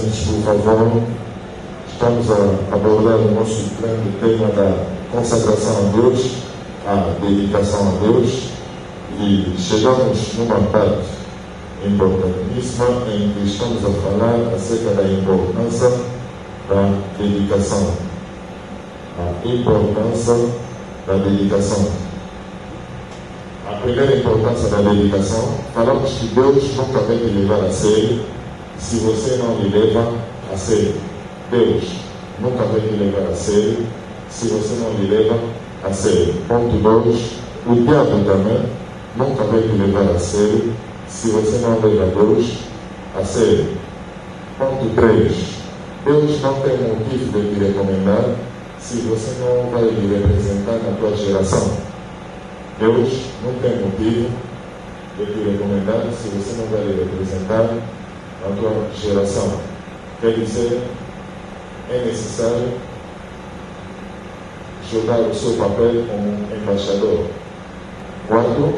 presentes, por favor. Estamos a abordar o nosso grande tema da consagração a Deus, a dedicação a Deus, e chegamos numa parte importantíssima em que estamos a falar acerca da importância da dedicação. A importância da dedicação. A primeira importância da dedicação, falamos que Deus nunca vai te levar a sério se você não lhe leva a sério. Deus nunca vai te levar a sério se você não lhe leva a sério. Ponto 2, o diabo também nunca vai te levar a sério se você não leva Deus a sério. Ponto 3, Deus não tem motivo de te recomendar se você não vai lhe representar na tua geração. Deus não tem motivo de te recomendar se você não vai lhe representar na tua geração. Quer dizer, é necessário jogar o seu papel como embaixador. 4,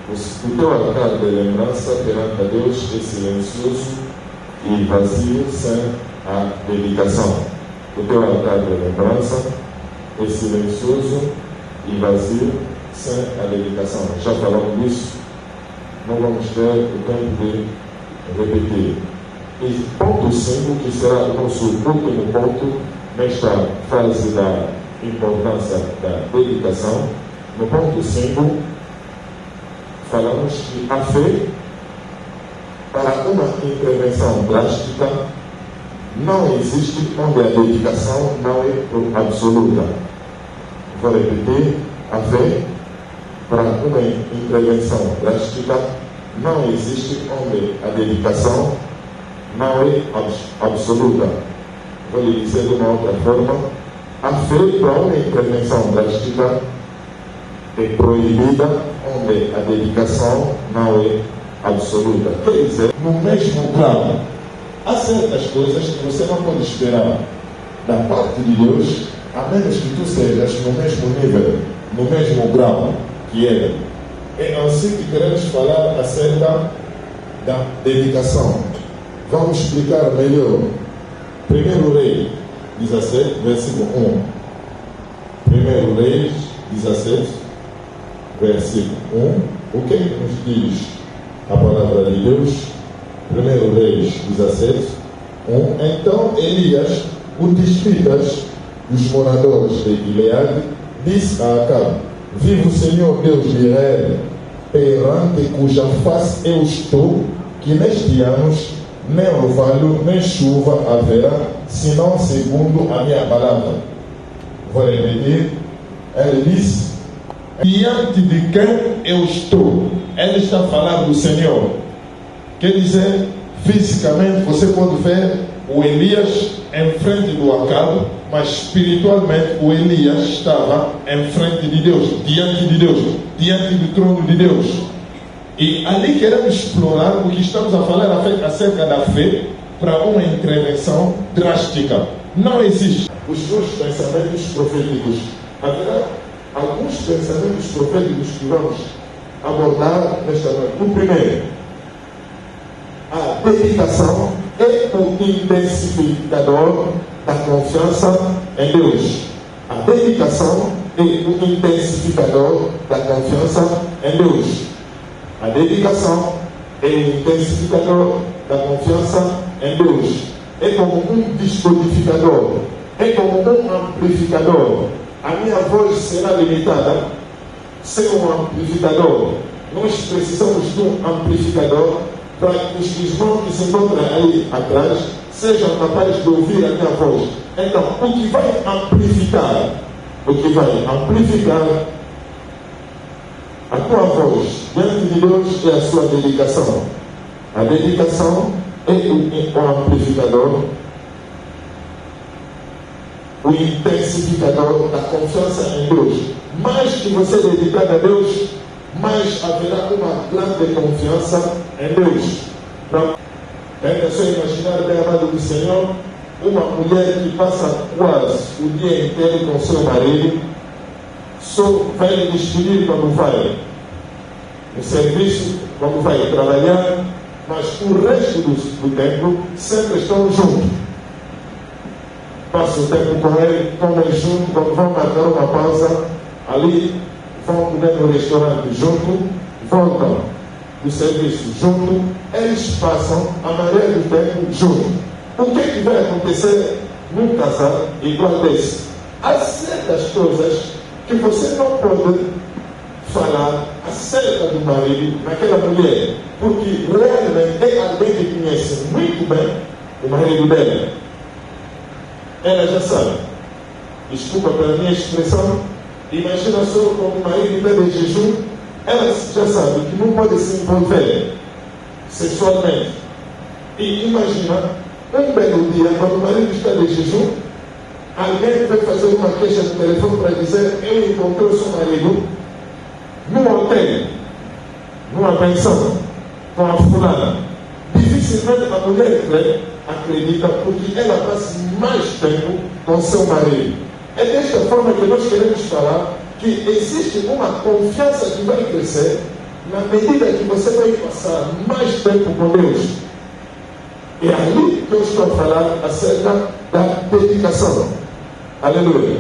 o teu altar de lembrança perante a Deus é silencioso e vazio sem a dedicação. O teu altar de lembrança é silencioso e vazio sem a dedicação. Já falamos disso, não vamos ter o tempo de repetir. E ponto 5, que será o nosso último ponto nesta fase da importância da dedicação. No ponto 5, falamos que a fé, para uma intervenção drástica, não existe onde a dedicação não é absoluta. Vou repetir, a fé, para uma intervenção drástica, não existe onde a dedicação não é absoluta. Vou lhe dizer de uma outra forma, a fé para uma intervenção drástica é proibida onde a dedicação não é absoluta. Quer dizer, no mesmo grau, há certas coisas que você não pode esperar da parte de Deus, a menos que tu sejas no mesmo nível, no mesmo grau que Ele. É assim que queremos falar acerca da dedicação. Vamos explicar melhor. 1 Reis 17, versículo 1. 1 Reis 17, versículo 1. O que nos diz a palavra de Deus? 1 Reis 17, 1. Então Elias, o tisbitas dos moradores de Gileade, disse a Acabe: vive o Senhor Deus de Israel, perante cuja face eu estou, que neste ano nem orvalho nem chuva haverá, senão segundo a minha palavra. Vou repetir. Ele disse: diante de quem eu estou. Ele está falando do Senhor. Quer dizer, fisicamente você pode ver o Elias em frente do Acabe, mas espiritualmente o Elias estava em frente de Deus, diante do trono de Deus. E ali queremos explorar o que estamos a falar acerca da fé para uma intervenção drástica. Não existe. Os seus pensamentos proféticos. Haverá alguns pensamentos proféticos que vamos abordar nesta noite. O primeiro, a dedicação é o intensificador da confiança em Deus. A dedicação é o intensificador da confiança em Deus. A dedicação é o intensificador da confiança em Deus. É como um descodificador, é como um amplificador. A minha voz será limitada sem um amplificador. Nós precisamos de um amplificador para que os irmãos que se encontram aí atrás sejam capazes de ouvir a minha voz. Então, o que vai amplificar a tua voz diante de Deus é a sua dedicação. A dedicação é o amplificador, o intensificador da confiança em Deus. Mais que você dedicar a Deus, mais haverá uma grande confiança em Deus. É só imaginar, bem amado do Senhor, uma mulher que passa quase o dia inteiro com seu marido, só vai lhe despedir quando vai no serviço, quando vai trabalhar, mas o resto do tempo sempre estão juntos. Passam o tempo com ele, comem junto, quando vão marcar uma pausa, ali vão comer no restaurante junto, voltam do serviço junto, eles passam a maioria do tempo junto. O que é que vai acontecer num casal igual desse? Há certas coisas que você não pode falar acerca do marido naquela mulher, porque realmente é alguém que conhece muito bem o marido dela. Ela já sabe. Desculpa pela minha expressão. Imagina só como o marido pede jejum, ela já sabe que não pode se envolver sexualmente. E imagina, um belo dia, quando o marido está de jejum, alguém vai fazer uma queixa no telefone para dizer: eu encontrei o seu marido num hotel, numa pensão, com a fulana. Dificilmente a mulher acredita, porque ela passa mais tempo com seu marido. É desta forma que nós queremos falar que existe uma confiança que vai crescer na medida que você vai passar mais tempo com Deus. É ali que eu estou a falar acerca da dedicação. Aleluia.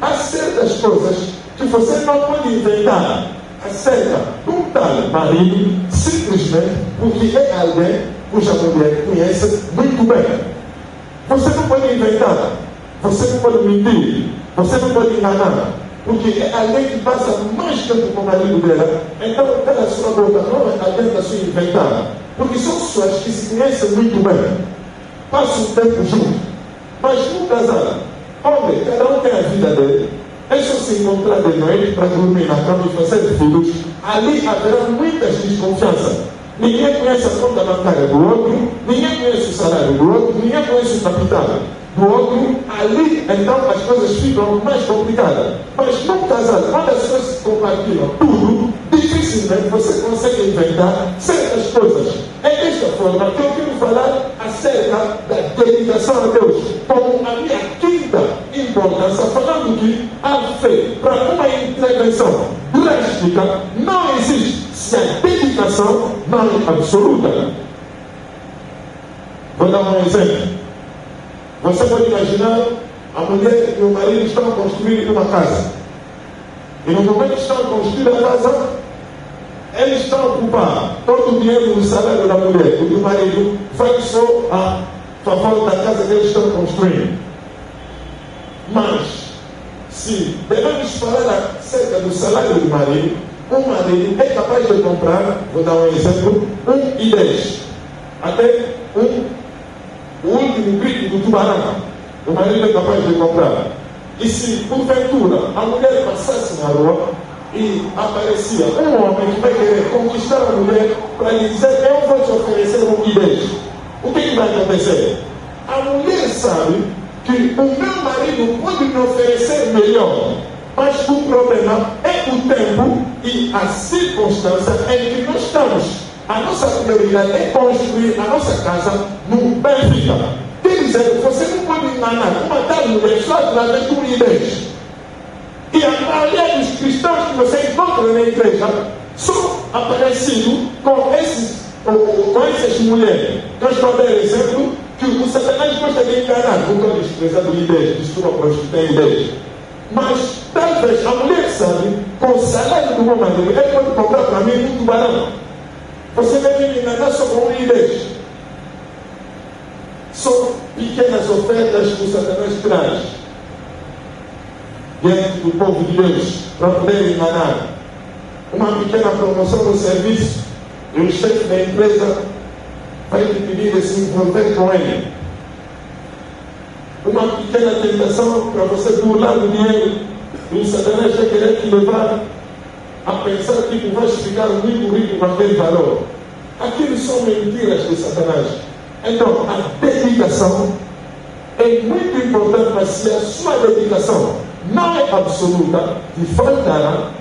Há certas coisas que você não pode inventar acerca de um tal marido simplesmente porque é alguém cuja mulher conhece muito bem. Você não pode inventar, você não pode mentir, você não pode enganar, porque é alguém que passa mais tempo com o marido dela. Então, pela sua boca, não adianta se inventar, porque são pessoas que se conhecem muito bem, passam o tempo juntos. Mas no casal, onde cada um tem a vida dele, é só se encontrar de noite para dormir na cama e fazer filhos, ali haverá muitas desconfianças. Ninguém conhece a conta bancária do outro, ninguém conhece o salário do outro, ninguém conhece o capital do outro. Ali, então, as coisas ficam mais complicadas. Mas num casal, quando as pessoas se compartilham tudo, dificilmente você consegue inventar certas coisas. É desta forma que eu quero falar acerca da dedicação a Deus, como a minha quinta importância, falando que a fé para uma intervenção drástica não existe se a dedicação não é absoluta. Vou dar um exemplo. Você pode imaginar a mulher e o marido estão a construir uma casa. E no momento que estão a construir a casa, eles estão a ocupar todo o dinheiro do salário da mulher, porque o marido vai só a favor da casa que eles estão construindo. Mas, se devemos falar acerca do salário do marido, o marido é capaz de comprar, vou dar um exemplo, 1,10. Até o último grito do tubarão, o marido é capaz de comprar. E se, porventura, a mulher passasse na rua e aparecia um homem que vai querer conquistar a mulher para lhe dizer: eu vou te oferecer 1,10, o que vai acontecer? A mulher sabe que o meu marido pode me oferecer melhor, mas o problema é o tempo e a circunstância em que nós estamos. A nossa prioridade é construir a nossa casa no Benfica. Quer dizer, você não pode enganar uma tal mulher só através de 1,10. E a maioria dos cristãos que você encontra na igreja são aparecidos com essas mulheres. Eu estou a dar exemplo que o Satanás gosta de enganar. Não estou desprezando ideias, desculpa para os que têm ideias. Mas talvez a mulher sabe, com o salário do meu marido, ele pode comprar para mim um tubarão. Você deve me enganar só com 1,10. São pequenas ofertas que o Satanás traz diante do povo de Deus para poder enganar. Uma pequena promoção no serviço e o chefe da empresa vai te pedir de se envolver com ele. Uma pequena tentação para você burlar o dinheiro e o Satanás vai querer te levar a pensar que tu vais ficar muito rico com aquele valor. Aquilo são mentiras de Satanás. Então, a dedicação é muito importante, mas se a sua dedicação não é absoluta, te faltará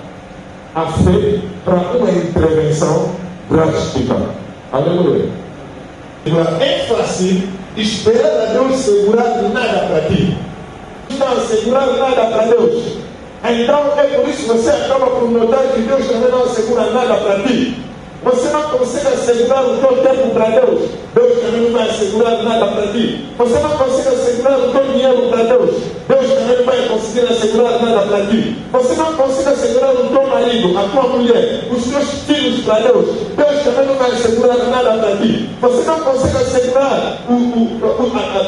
a fé para uma intervenção drástica. Aleluia. É fácil esperar a Deus segurar nada para ti. Não segurar nada para Deus. Então é por isso que você acaba por notar que Deus também não segura nada para ti. Você não consegue assegurar o teu tempo para Deus, Deus também não vai assegurar nada para ti. Você não consegue assegurar o teu dinheiro para Deus, Deus também não vai conseguir assegurar nada para ti. Você não consegue assegurar o teu marido, a tua mulher, os teus filhos para Deus, Deus também não vai assegurar nada para ti. Você não consegue assegurar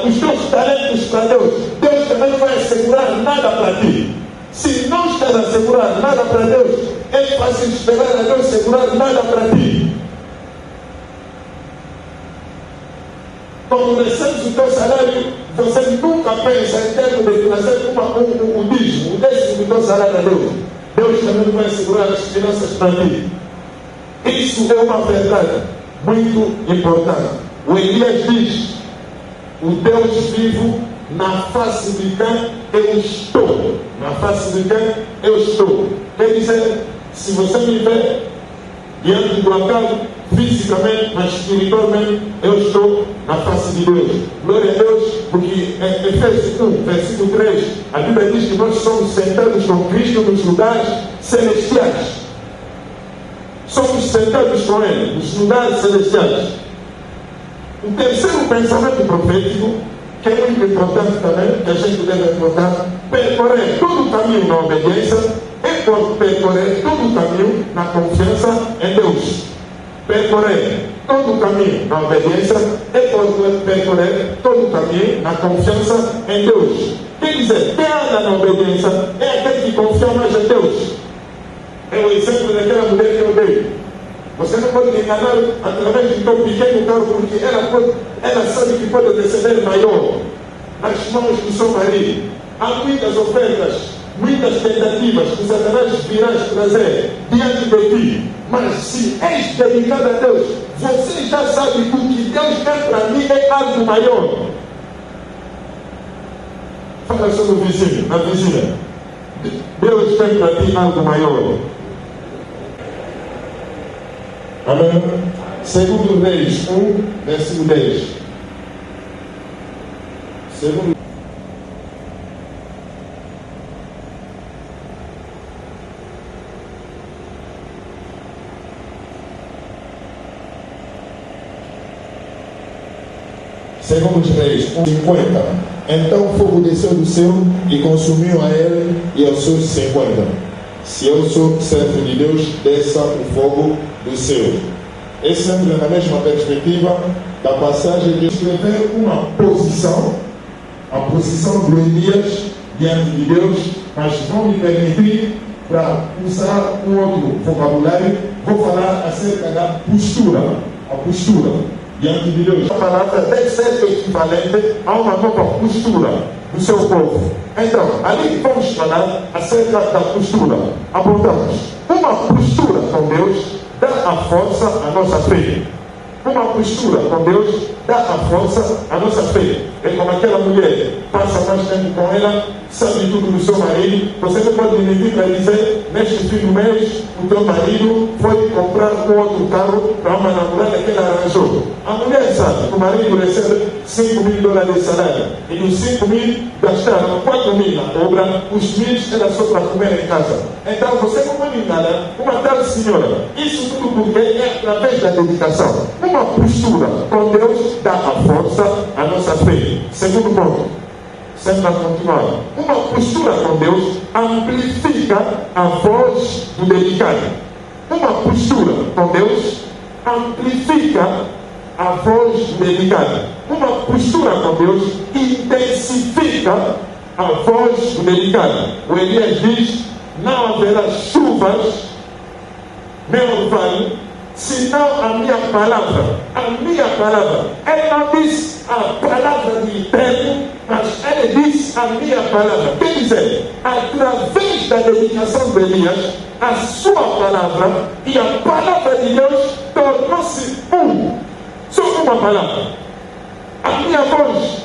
os teus talentos para Deus, Deus também não vai assegurar nada para ti. Se não estás a assegurar nada para Deus, é fácil esperar a Deus segurar nada para ti. Quando recebes o teu salário, você nunca pensa em termos de trazer o dízimo, o décimo do teu salário a Deus. Deus também não vai segurar as finanças para ti. Isso é uma verdade muito importante. O Elias diz: o Deus vivo, na face de quem eu estou. Na face de quem eu estou. Quer dizer, se você me vê diante do altar, fisicamente, mas espiritualmente, eu estou na face de Deus. Glória a Deus, porque em Efésios 1, versículo 3, a Bíblia diz que nós somos sentados com Cristo nos lugares celestiais. Somos sentados com Ele nos lugares celestiais. O terceiro pensamento profético, que é muito importante também, que a gente deve notar: percorrer todo o caminho na obediência é percorrer todo o caminho na confiança em Deus. Percorrer todo o caminho na obediência é percorrer todo o caminho na confiança em Deus. Quer dizer, quem anda na obediência é aquele que confia mais em Deus. É o exemplo daquela mulher que eu dei. Você não pode me enganar através de teu pequeno carro, porque ela sabe que pode receber maior nas mãos do seu marido. Há muitas ofertas, muitas tentativas que Satanás virá trazer diante de ti. Mas se és dedicado a Deus, você já sabe que o que Deus quer para mim é algo maior. Fala sobre o vizinho, na vizinha. Deus tem para ti algo maior. Amém? Segundo Reis 1, versículo 10. Segundo Reis 1, 50. Então o fogo desceu do céu e consumiu a ele e aos seus 50. Se eu sou servo de Deus, desça o fogo do céu. É sempre na mesma perspectiva da passagem de escrever uma posição, a posição de Elias diante de Deus, mas vão me permitir, para usar um outro vocabulário, vou falar acerca da postura. A postura diante de Deus. A palavra deve ser equivalente a uma nova postura do seu povo. Então, ali vamos falar acerca da postura. Apontamos. Uma postura com Deus dá a força à nossa fé. Uma postura com Deus dá a força à nossa fé. É como aquela mulher, passa mais tempo com ela, sabe tudo do seu marido. Você não pode mentir para dizer: neste fim do mês, o teu marido foi comprar um outro carro para uma namorada que ele arranjou. A mulher sabe que o marido recebe $5.000 de salário, e dos 5.000 gastaram 4.000 na obra, os 1.000 era só para comer em casa. Então você não pode enganar uma tal senhora. Isso tudo porque é através da dedicação. Uma postura com Deus dá a força à nossa fé. Segundo ponto, sempre a continuar. Uma postura com Deus amplifica a voz do dedicado. Uma postura com Deus amplifica a voz do dedicado. Uma postura com Deus intensifica a voz do dedicado. O Elias diz: não haverá chuvas nem orvalho, senão a minha palavra. A minha palavra. Ele não diz a palavra do Eterno, mas ele diz a minha palavra. Quer dizer, através da dedicação de Elias, a sua palavra e a palavra de Deus tornou-se um. Só uma palavra. A minha voz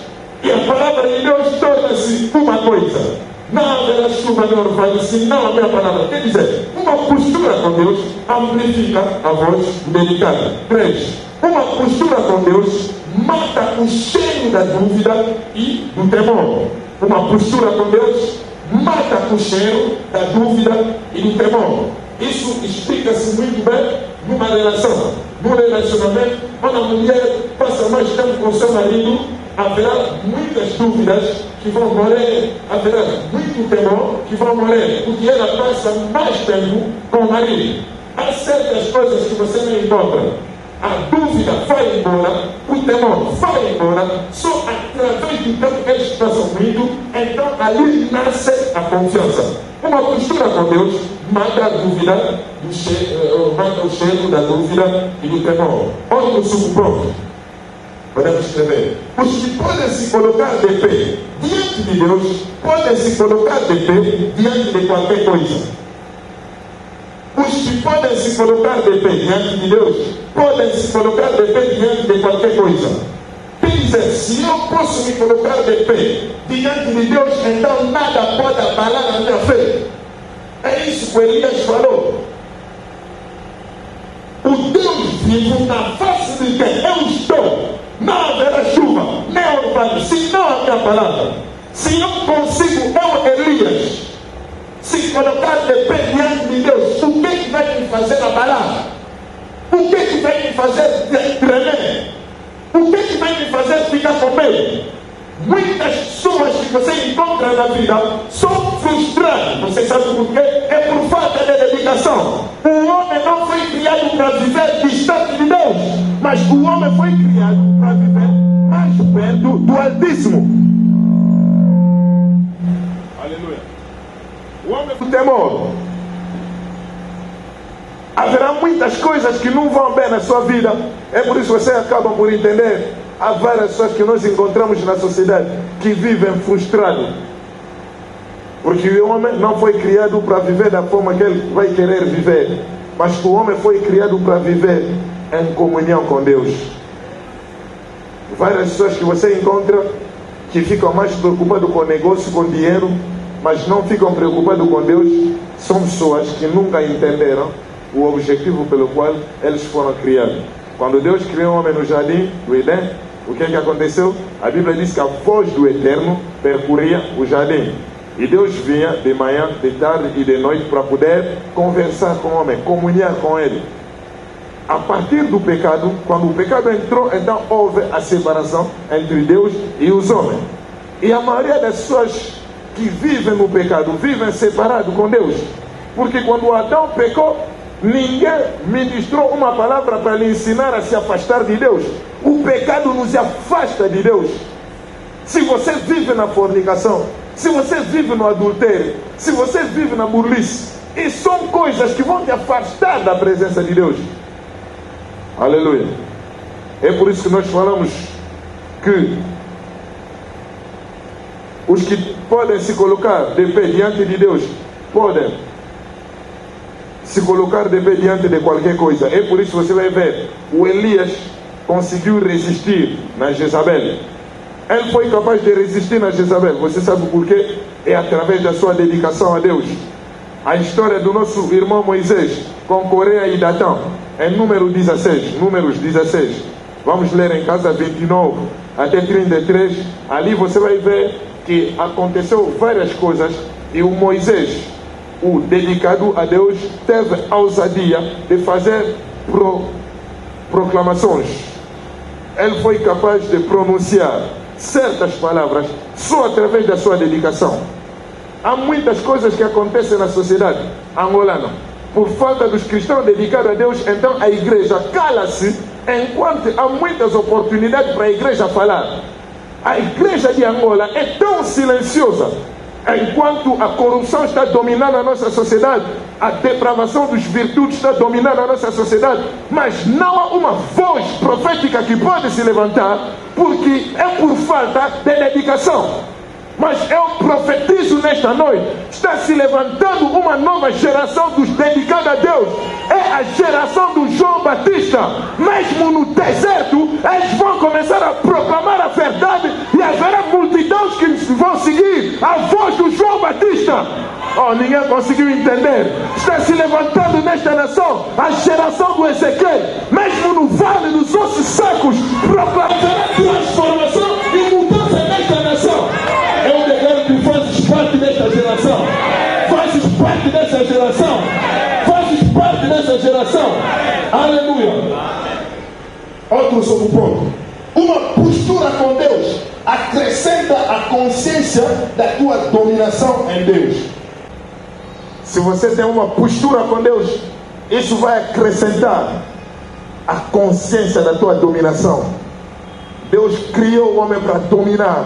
e a palavra de Deus torna-se uma coisa. Não haverá chuva nem orvalho, senão a minha palavra. Quer dizer, uma postura com Deus amplifica a voz dedicada. 3. Uma postura com Deus mata o cheiro da dúvida e do temor. Uma postura com Deus mata o cheiro da dúvida e do temor. Isso explica-se muito bem numa relação. Num relacionamento, quando a mulher passa mais tempo com seu marido, haverá muitas dúvidas que vão morrer, haverá muito temor que vão morrer, porque ela passa mais tempo com o marido. Há certas coisas que você não encontra. A dúvida vai embora, o temor vai embora, só através do tempo que eles passam muito, então ali nasce a confiança. Uma postura com Deus mata a dúvida, mata o cheiro da dúvida e do temor. Olha o subpronto. Podemos escrever. Os que podem se colocar de pé diante de Deus, podem se colocar de pé diante de qualquer coisa. Os que podem se colocar de pé diante de Deus, podem se colocar de pé diante de qualquer coisa. Quer dizer, se eu posso me colocar de pé diante de Deus, então nada pode abalar a minha fé. É isso que Elias falou. O Deus vivo na face de quem eu estou, não haverá chuva, nem orvalho, se não a minha palavra. Se eu consigo, eu, Elias, se colocar de pé diante de Deus, o que vai me fazer abalar? O que vai me fazer tremer? O que vai me fazer ficar com medo? Muitas pessoas que você encontra na vida são frustradas. Você sabe por quê? É por falta de dedicação. O homem não foi criado para viver distante de Deus, mas o homem foi criado para viver mais perto do Altíssimo. Aleluia. O homem com temor. Haverá muitas coisas que não vão bem na sua vida. É por isso que vocês acabam por entender. Há várias pessoas que nós encontramos na sociedade que vivem frustrados. Porque o homem não foi criado para viver da forma que ele vai querer viver. Mas o homem foi criado para viver em comunhão com Deus. Várias pessoas que você encontra que ficam mais preocupadas com o negócio, com o dinheiro, mas não ficam preocupados com Deus, são pessoas que nunca entenderam o objetivo pelo qual eles foram criados. Quando Deus criou o homem no jardim do Éden, o que aconteceu? A Bíblia diz que a voz do Eterno percorria o jardim. E Deus vinha de manhã, de tarde e de noite para poder conversar com o homem, comunhar com ele. A partir do pecado, quando o pecado entrou, então houve a separação entre Deus e os homens. E a maioria das pessoas que vivem no pecado, vivem separados com Deus. Porque quando Adão pecou, ninguém ministrou uma palavra para lhe ensinar a se afastar de Deus. O pecado nos afasta de Deus. Se você vive na fornicação, se você vive no adultério, se você vive na burrice, e são coisas que vão te afastar da presença de Deus. Aleluia. É por isso que nós falamos que os que podem se colocar de pé diante de Deus, podem se colocar de pé diante de qualquer coisa. É por isso que você vai ver, o Elias conseguiu resistir na Jezabel. Ele foi capaz de resistir na Jezabel. Você sabe por quê? É através da sua dedicação a Deus. A história do nosso irmão Moisés com Coreia e Datão, em Números 16. Vamos ler em casa 29 até 33. Ali você vai ver que aconteceu várias coisas e o Moisés, o dedicado a Deus, teve a ousadia de fazer proclamações. Ele foi capaz de pronunciar certas palavras só através da sua dedicação. Há muitas coisas que acontecem na sociedade angolana por falta dos cristãos dedicados a Deus. Então a igreja cala-se enquanto há muitas oportunidades para a igreja falar. A igreja de Angola é tão silenciosa enquanto a corrupção está dominando a nossa sociedade, a depravação dos virtudes está dominando a nossa sociedade, mas não há uma voz profética que pode se levantar, porque é por falta de dedicação. Mas eu profetizo nesta noite, está se levantando uma nova geração dos dedicados a Deus. É a geração do João Batista. Mesmo no deserto, eles vão começar a proclamar a verdade e haverá multidões que vão seguir a voz do João Batista. Oh, ninguém conseguiu entender. Está se levantando nesta nação a geração do Ezequiel. Mesmo no vale dos ossos secos, proclamará transformação e mudança nesta nação. Eu declaro que fazes parte desta geração. Fazes parte dessa geração. Fazes geração. Aleluia. Outro subponto. Uma postura com Deus acrescenta a consciência da tua dominação em Deus. Se você tem uma postura com Deus, isso vai acrescentar a consciência da tua dominação. Deus criou o homem para dominar.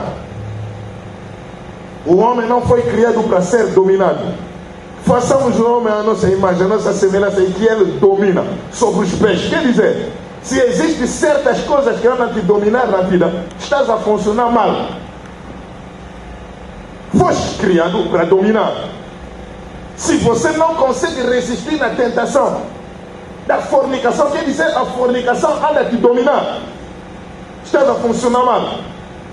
O homem não foi criado para ser dominado. Façamos o homem a nossa imagem, a nossa semelhança, e que ele domina sobre os peixes. Quer dizer, se existem certas coisas que vão te dominar na vida, estás a funcionar mal. Foste criado para dominar. Se você não consegue resistir na tentação da fornicação, quer dizer, a fornicação anda a te dominar. Estás a funcionar mal.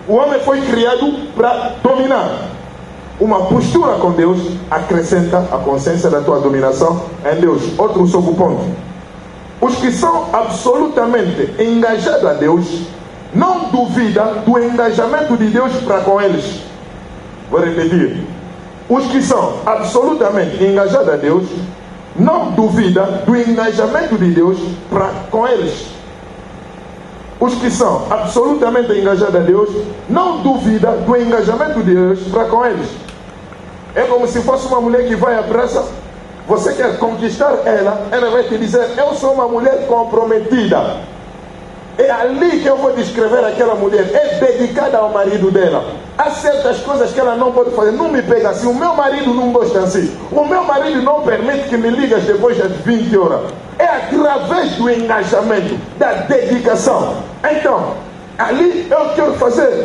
O homem foi criado para dominar. Uma postura com Deus acrescenta a consciência da tua dominação em Deus. Outro subponto. Os que são absolutamente engajados a Deus não duvidam do engajamento de Deus para com eles. Vou repetir. Os que são absolutamente engajados a Deus não duvidam do engajamento de Deus para com eles. Os que são absolutamente engajados a Deus não duvidam do engajamento de Deus para com eles. É como se fosse uma mulher que vai à praça. Você quer conquistar ela, ela vai te dizer: eu sou uma mulher comprometida. É ali que eu vou descrever aquela mulher. É dedicada ao marido dela. Há certas coisas que ela não pode fazer. Não me pega assim. O meu marido não gosta assim. O meu marido não permite que me ligas depois das 20 horas. É através do engajamento, da dedicação. Então, ali eu quero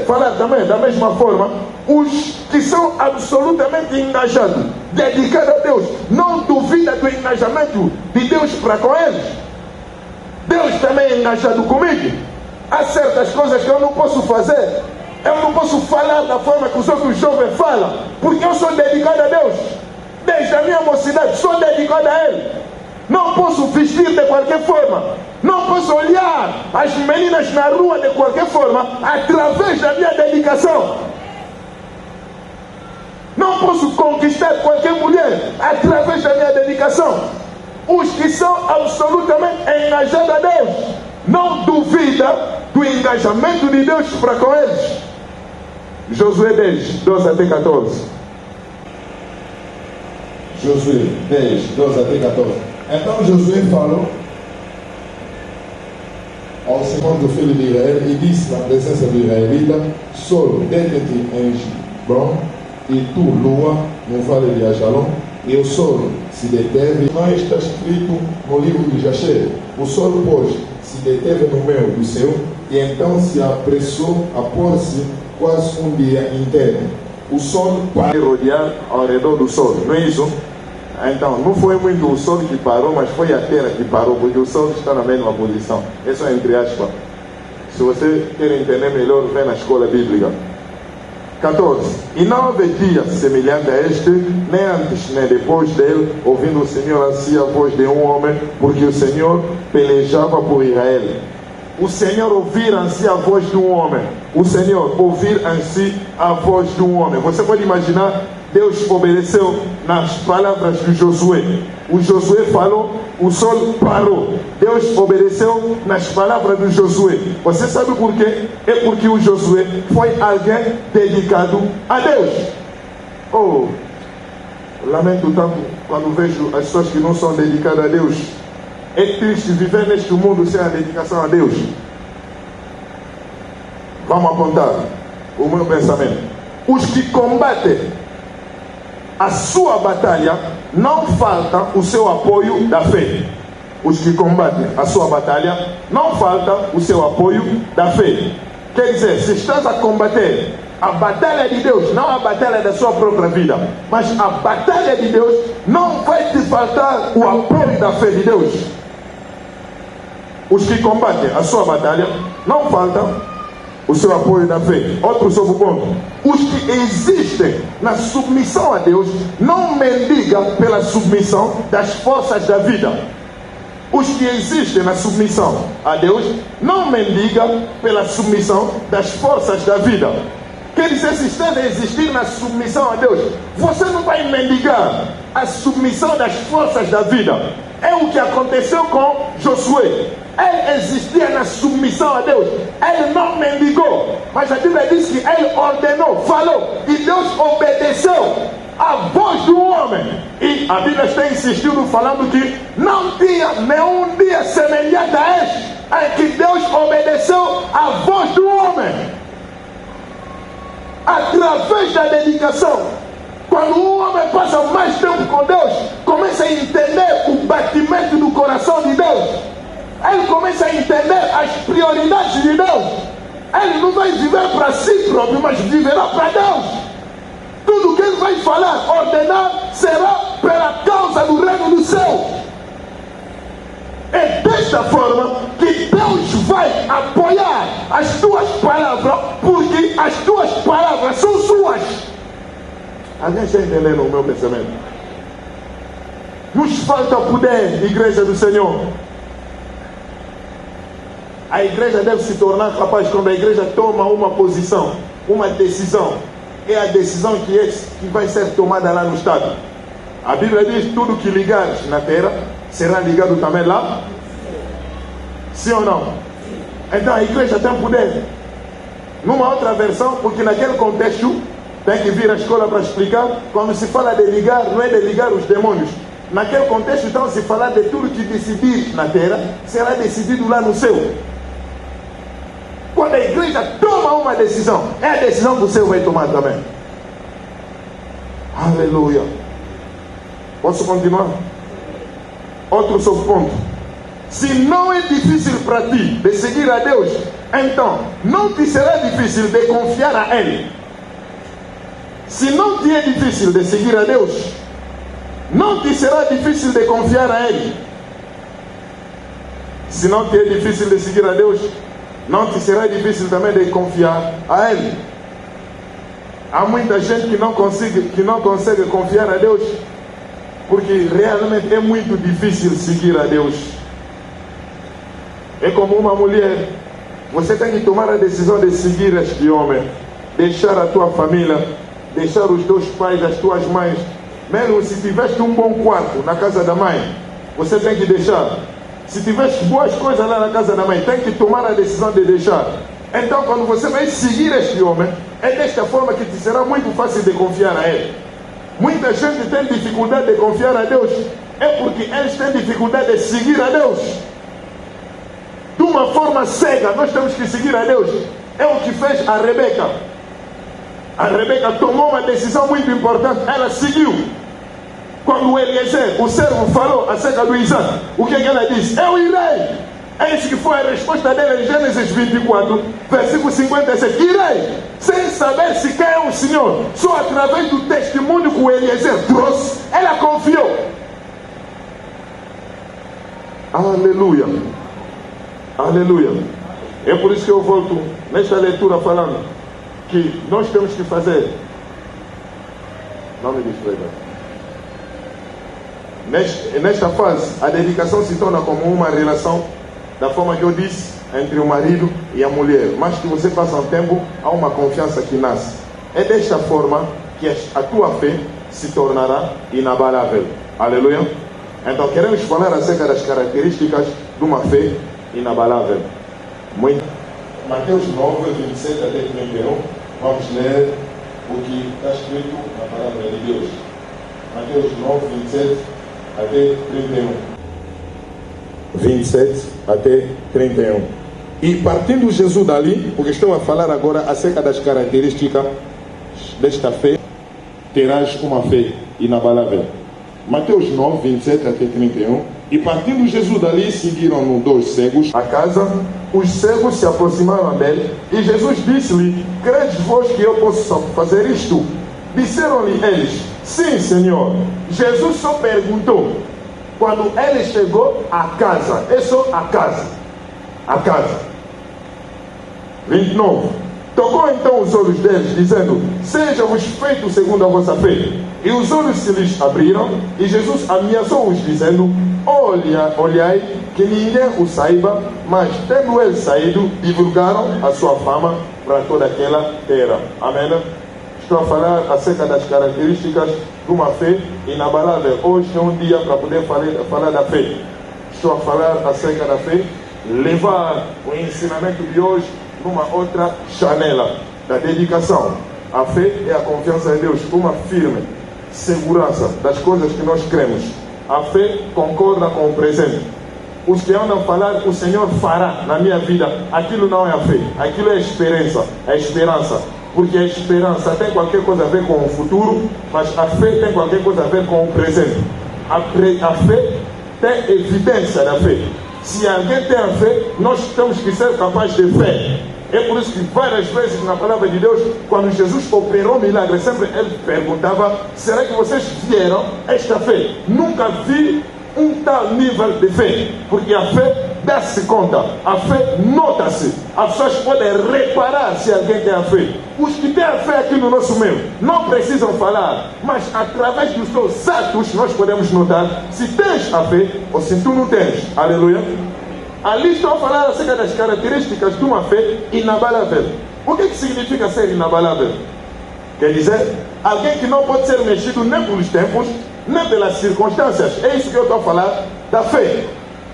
falar também da mesma forma. Os que são absolutamente engajados, dedicados a Deus, não duvidam do engajamento de Deus para com eles. Deus também é engajado comigo. Há certas coisas que eu não posso fazer. Eu não posso falar da forma que os outros jovens falam, porque eu sou dedicado a Deus. Desde a minha mocidade sou dedicado a Ele. Não posso vestir de qualquer forma. Não posso olhar as meninas na rua de qualquer forma, através da minha dedicação. Não posso conquistar qualquer mulher através da minha dedicação. Os que são absolutamente engajados a Deus não duvidam do engajamento de Deus para com eles. Josué 10, 12 até 14. Josué 10, 12 até 14. Então Josué falou ao Senhor do filho de Israel e disse na presença do israelita: Sol, deita-te em Gibeon, e tu, lua, no vale de Ajalon. E o sol se deteve. Não está escrito no livro de Jasher. O sol, pois, se deteve no meio do céu, e então se apressou a pôr-se quase um dia inteiro. O sol para rodear ao redor do sol, não é isso? Então, não foi muito o sol que parou, mas foi a terra que parou, porque o sol está na mesma posição. Isso é entre aspas. Se você quer entender melhor, vem na escola bíblica. 14. E não houve dia semelhante a este, nem antes nem depois dele, ouvindo o Senhor assim a voz de um homem, porque o Senhor pelejava por Israel. O Senhor ouvir assim a voz de um homem. O Senhor ouvir assim a voz de um homem. Você pode imaginar, Deus obedeceu nas palavras de Josué. O Josué falou, o sol parou. Deus obedeceu nas palavras de Josué. Você sabe por quê? É porque o Josué foi alguém dedicado a Deus. Oh, lamento tanto quando vejo as pessoas que não são dedicadas a Deus. É triste viver neste mundo sem a dedicação a Deus. Vamos apontar o meu pensamento. Os que combatem a sua batalha, não falta o seu apoio da fé. Os que combatem a sua batalha, não falta o seu apoio da fé. Quer dizer, se estás a combater a batalha de Deus, não a batalha da sua própria vida, mas a batalha de Deus, não vai te faltar o apoio da fé de Deus. Os que combatem a sua batalha, não falta o seu apoio da fé. Outro subponto. Os que existem na submissão a Deus não mendigam pela submissão das forças da vida. Os que existem na submissão a Deus não mendigam pela submissão das forças da vida. Quer dizer, se estás a existir na submissão a Deus, você não vai mendigar a submissão das forças da vida. É o que aconteceu com Josué. Ele existia na submissão a Deus. Ele não mendigou. Mas a Bíblia diz que ele ordenou, falou. E Deus obedeceu a voz do homem. E a Bíblia está insistindo falando que não tinha nenhum dia semelhante a este em que Deus obedeceu a voz do homem. Através da dedicação. Quando um homem passa mais tempo com Deus, começa a entender o batimento do coração de Deus. Ele começa a entender as prioridades de Deus. Ele não vai viver para si próprio, mas viverá para Deus. Tudo que ele vai falar, ordenar, será pela causa do reino dos céus. É desta forma que Deus vai apoiar as tuas palavras, porque as tuas palavras são suas. Alguém está entendendo o meu pensamento? Nos falta poder, igreja do Senhor. A igreja deve se tornar capaz quando a igreja toma uma posição, uma decisão. É a decisão que vai ser tomada lá no Estado. A Bíblia diz: tudo que ligares na terra será ligado também lá. Sim ou não? Então a igreja tem poder. Numa outra versão, porque naquele contexto tem que vir à escola para explicar. Quando se fala de ligar, não é de ligar os demônios. Naquele contexto, então, se falar de tudo que decidir na terra, será decidido lá no céu. Quando a igreja toma uma decisão, é a decisão que o céu vai tomar também. Aleluia. Posso continuar? Outro subponto. Se não é difícil para ti de seguir a Deus, então não te será difícil de confiar a Ele. Se não te é difícil de seguir a Deus, não te será difícil de confiar a Ele. Se não te é difícil de seguir a Deus, não te será difícil também de confiar a Ele. Há muita gente que não consegue confiar a Deus, porque realmente é muito difícil seguir a Deus. É como uma mulher. Você tem que tomar a decisão de seguir este homem, deixar a tua família, deixar os teus pais, as tuas mães. Mesmo se tiveste um bom quarto na casa da mãe, você tem que deixar. Se tiveste boas coisas lá na casa da mãe, tem que tomar a decisão de deixar. Então, quando você vai seguir este homem, é desta forma que te será muito fácil de confiar a ele. Muita gente tem dificuldade de confiar a Deus, é porque eles têm dificuldade de seguir a Deus. De uma forma cega, nós temos que seguir a Deus. É o que fez a Rebeca. A Rebeca tomou uma decisão muito importante, ela seguiu. Quando o Eliezer, o servo, falou acerca do Isaac, o que ela disse? Eu irei. É isso que foi a resposta dela em Gênesis 24, versículo 57. Irei, sem saber se quem é o Senhor. Só através do testemunho que o Eliezer trouxe, ela confiou. Aleluia. Aleluia. É por isso que eu volto nesta leitura falando que nós temos que fazer. Não me distraiam. Nesta fase, a dedicação se torna como uma relação, da forma que eu disse, entre o marido e a mulher. Mas que você passa um tempo, há uma confiança que nasce. É desta forma que a tua fé se tornará inabalável. Aleluia. Então queremos falar acerca das características de uma fé inabalável. Muito. Mateus 9, 27 até 31. Vamos ler o que está escrito na palavra de Deus. Mateus 9, 27 até 31. 27 até 31. E partindo Jesus dali, porque estou a falar agora acerca das características desta fé, terás uma fé inabalável. Mateus 9, 27 até 31. E partindo Jesus dali, seguiram-no 2 cegos a casa. Os cegos se aproximaram dele e Jesus disse-lhe: credes vós que eu posso fazer isto? Disseram-lhe eles: sim, Senhor. Jesus só perguntou. Quando ele chegou à casa, é só a casa. A casa. 29. Tocou então os olhos deles, dizendo: seja-vos feito segundo a vossa fé. E os olhos se lhes abriram, e Jesus ameaçou-os, dizendo: olhai, que ninguém o saiba. Mas tendo eles saído, divulgaram a sua fama para toda aquela terra. Amém? Estou a falar acerca das características de uma fé inabalável. Hoje é um dia para poder falar da fé. Estou a falar acerca da fé, levar o ensinamento de hoje numa outra janela, da dedicação. A fé é a confiança em Deus, uma firme segurança das coisas que nós cremos. A fé concorda com o presente. Os que andam a falar, o Senhor fará na minha vida, aquilo não é a fé, aquilo é a esperança, porque a esperança tem qualquer coisa a ver com o futuro, mas a fé tem qualquer coisa a ver com o presente. A fé tem evidência da fé. Se alguém tem a fé, nós temos que ser capazes de fé. É por isso que várias vezes na palavra de Deus, quando Jesus operou milagres, sempre ele perguntava: será que vocês viram esta fé? Nunca vi um tal nível de fé, porque a fé dá-se conta, a fé nota-se, as pessoas podem reparar se alguém tem a fé. Os que têm a fé aqui no nosso meio não precisam falar, mas através dos seus atos nós podemos notar se tens a fé ou se tu não tens. Aleluia. Ali estou a falar acerca das características de uma fé inabalável. O que significa ser inabalável? Quer dizer, alguém que não pode ser mexido nem pelos tempos, nem pelas circunstâncias. É isso que eu estou a falar da fé.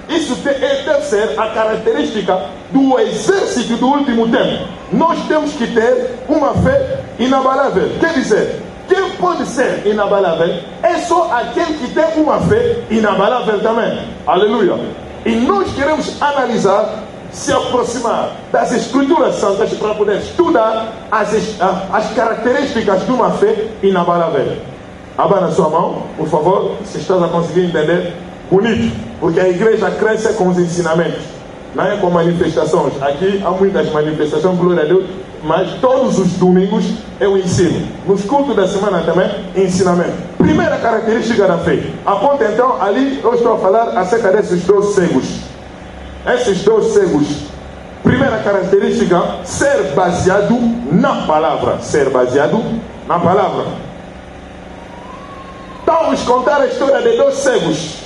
Isso deve ser a característica do exército do último tempo. Nós temos que ter uma fé inabalável. Quer dizer, quem pode ser inabalável é só aquele que tem uma fé inabalável também. Aleluia. E nós queremos analisar, se aproximar das Escrituras Santas para poder estudar as características de uma fé inabalável. Abra na sua mão, por favor, se estás a conseguir entender. Bonito, porque a igreja cresce com os ensinamentos, não é com manifestações. Aqui há muitas manifestações, glória a Deus, mas todos os domingos eu ensino. Nos cultos da semana também, ensinamento. Primeira característica da fé. Aponta então, ali eu estou a falar acerca desses 12 cegos. Esses 12 cegos. Primeira característica, ser baseado na palavra. Ser baseado na palavra. Vamos contar a história de 2 cegos.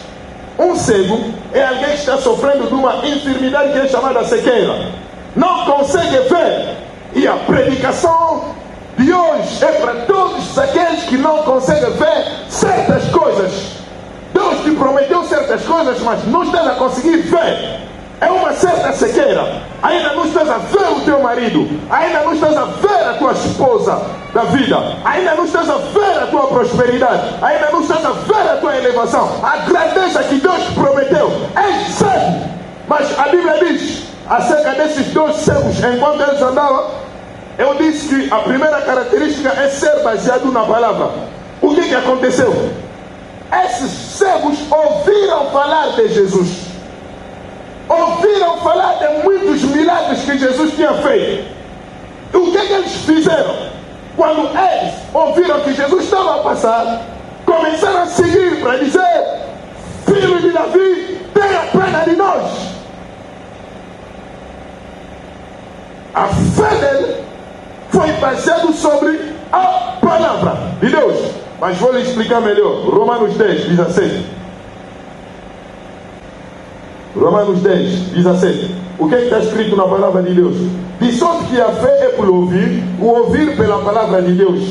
Um cego é alguém que está sofrendo de uma enfermidade que é chamada cegueira. Não consegue ver. E a predicação de hoje é para todos aqueles que não conseguem ver certas coisas. Deus te prometeu certas coisas, mas não estás a conseguir ver. É uma certa cegueira. Ainda não estás a ver o teu marido. Ainda não estás a ver a tua esposa da vida. Ainda não estás a ver a tua prosperidade. Ainda não estás a ver a tua elevação. A grandeza que Deus te prometeu. É cego. Mas a Bíblia diz acerca desses 2 cegos, enquanto eles andavam, eu disse que a primeira característica é ser baseado na palavra. O que aconteceu? Esses cegos ouviram falar de Jesus. Ouviram falar de muitos milagres que Jesus tinha feito. E o que eles fizeram? Quando eles ouviram que Jesus estava a passar, começaram a seguir para dizer: filho de Davi, tenha pena de nós. A fé dele foi baseada sobre a palavra de Deus. Mas vou lhe explicar melhor. Romanos 10, 17. Romanos 10, 17. O que está escrito na palavra de Deus? De sorte que a fé é por ouvir, o ouvir pela palavra de Deus.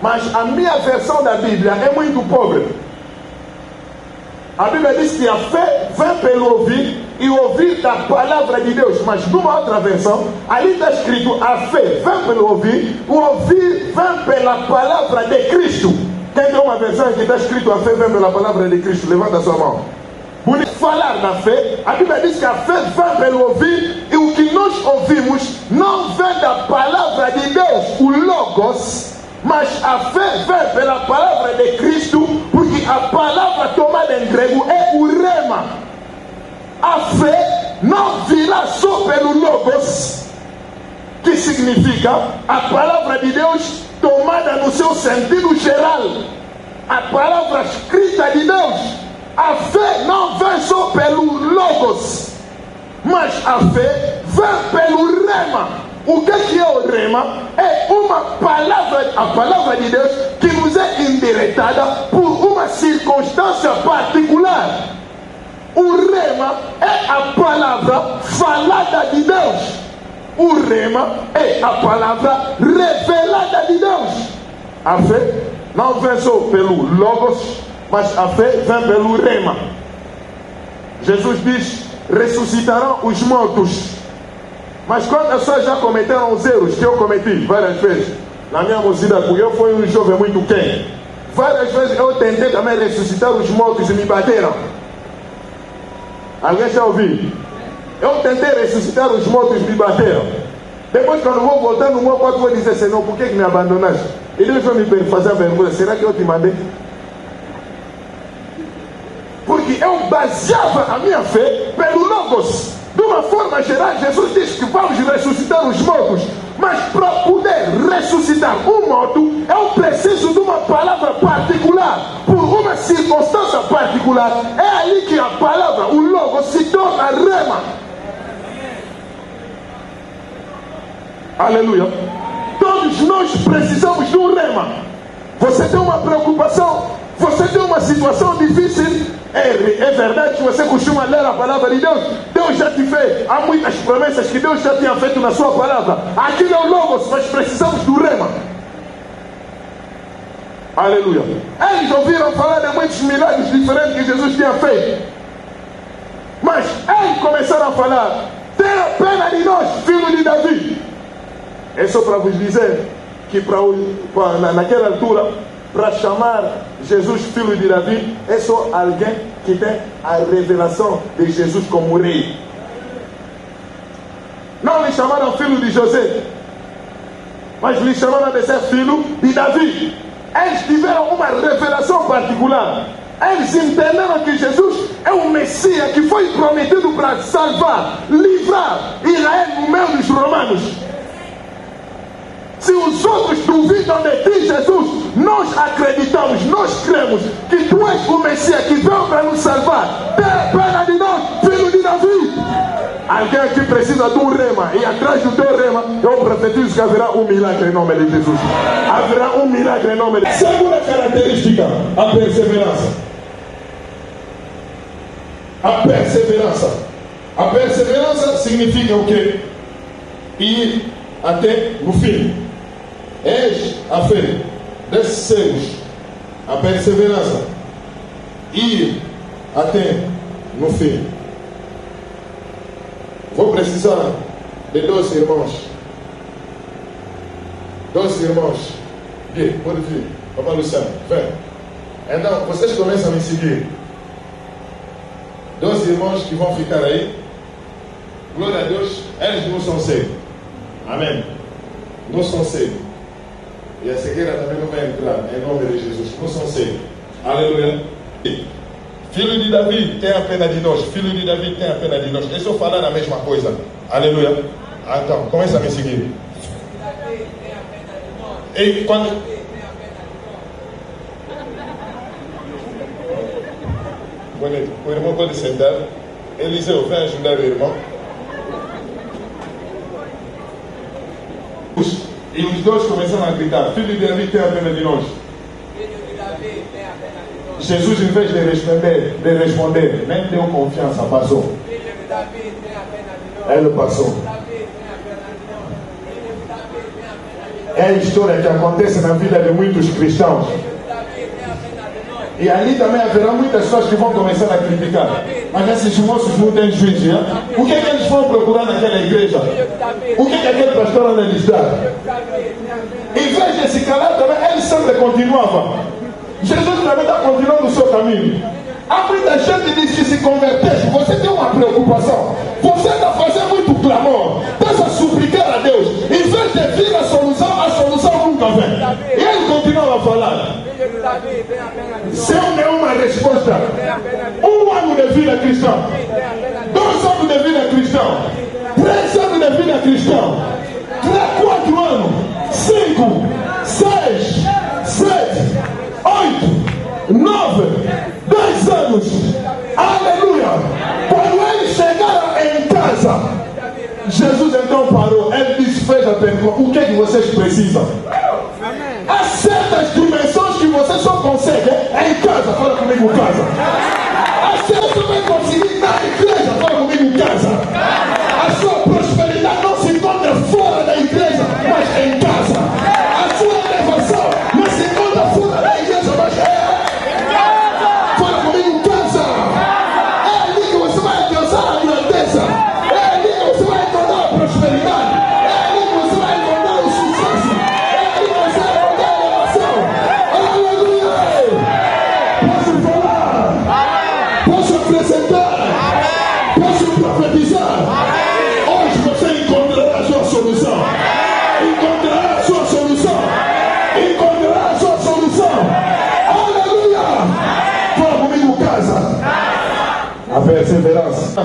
Mas a minha versão da Bíblia é muito pobre. A Bíblia diz que a fé vem pelo ouvir e ouvir da palavra de Deus. Mas numa outra versão, ali está escrito: a fé vem pelo ouvir, o ouvir vem pela palavra de Cristo. Quem tem uma versão que está escrito: a fé vem pela palavra de Cristo? Levanta a sua mão. Por falar na fé, a Bíblia diz que a fé vem pelo ouvir, e o que nós ouvimos não vem da palavra de Deus, o Logos, mas a fé vem pela palavra de Cristo, porque a palavra tomada em grego é o rema. A fé não virá só pelo Logos, que significa a palavra de Deus tomada no seu sentido geral, a palavra escrita de Deus. A fé não vem só pelo Logos, mas a fé vem pelo rema. O que é o rema? É uma palavra, a palavra de Deus, que nos é endireitada por uma circunstância particular. O rema é a palavra falada de Deus. O rema é a palavra revelada palavra de Deus. A fé não vem só pelo Logos, mas a fé vem pelo Rema. Jesus diz: ressuscitarão os mortos. Mas quantas pessoas já cometeram os erros que eu cometi várias vezes? Na minha mocidade, porque eu fui um jovem muito quente. Várias vezes eu tentei também ressuscitar os mortos e me bateram. Alguém já ouviu? Eu tentei ressuscitar os mortos e me bateram. Depois, quando vou voltar no meu quarto, vou dizer: Senhor, por que me abandonaste? E Deus vai me fazer a pergunta: será que eu te mandei? Porque eu baseava a minha fé pelo Logos. De uma forma geral, Jesus diz que vamos ressuscitar os mortos. Mas para poder ressuscitar um morto, eu preciso de uma palavra particular. Por uma circunstância particular. É ali que a palavra, o Logos, se torna Rema. Aleluia. Todos nós precisamos de um Rema. Você tem uma preocupação, você tem uma situação difícil. É verdade que você costuma ler a palavra de Deus. Deus já te fez. Há muitas promessas que Deus já tinha feito na sua palavra. Aquilo é o Logos, mas precisamos do Rema. Aleluia. Eles ouviram falar de muitos milagres diferentes que Jesus tinha feito. Mas eles começaram a falar: tenha pena de nós, filho de Davi. É só para vos dizer que naquela altura, para chamar Jesus filho de Davi, é só alguém que tem a revelação de Jesus como rei. Não lhe chamaram filho de José, mas lhe chamaram de ser filho de Davi. Eles tiveram uma revelação particular. Eles entenderam que Jesus é o Messias que foi prometido para salvar, livrar Israel no meio dos romanos. Se os outros duvidam de ti, Jesus, nós acreditamos, nós cremos que tu és o Messias que veio para nos salvar. Tenha pena de nós, filho de Davi. Alguém aqui precisa de um Rema, e atrás do teu Rema eu profetizo que haverá um milagre em nome de Jesus. Haverá um milagre em nome de Jesus. Segunda característica: a perseverança. A perseverança. A perseverança significa o quê? Ir até no fim. És a fé desses cegos, a perseverança, ir até no fim. Vou precisar de 12 irmãos. 12 irmãos. Gui, pode vir. Papai Luciano, vem. Então, vocês começam a me seguir. 12 irmãos que vão ficar aí. Glória a Deus, eles não são cegos. Amém. Não são cegos. E a cegueira também não vai entrar, em nome de Jesus. Não são cegos. Aleluia. Filho de Davi, tenha pena de nós. Filho de Davi, tenha pena de nós. É só falar a mesma coisa. Aleluia. Então, começa a me seguir. E quando... Bonito. O irmão pode sentar. Eliseu, vem ajudar o irmão. E os dois começaram a gritar: filho de Davi, tenha pena de nós. Filho de Davi, tenha pena de nós. Jesus, em vez de responder, nem deu confiança, passou. Filho de Davi, tenha pena de nós. Ele passou. É a história que acontece na vida de muitos cristãos. E ali também haverá muitas pessoas que vão começar a criticar. Mas esses moços não têm juízo, né? O que é que eles vão procurar naquela igreja? O que é que aquele pastor anda lhes dar? Em vez de se calar também, ele sempre continuava. Jesus também está continuando o seu caminho. Há muita gente que diz que se convertesse. Você tem uma preocupação. Você está fazendo muito clamor. Está a suplicar a Deus. Em vez de vir a solução nunca vem. E ele continua a falar. Sem nenhuma resposta. 1 ano de vida cristã, 2 anos de vida cristã, 3 anos de vida cristã, 4 anos, 5, 6, 7, 8, 9, 10 anos. Aleluia. Quando eles chegaram em casa, Jesus então parou. Ele lhes fez a pergunta: o que é que vocês precisam? Há certas dimensões que você só consegue em casa. Fala comigo, casa. Há certas que você vai conseguir na igreja. Fala comigo, casa. A sua prosperidade não se encontra fora da igreja, mas em casa. Há A perseverança.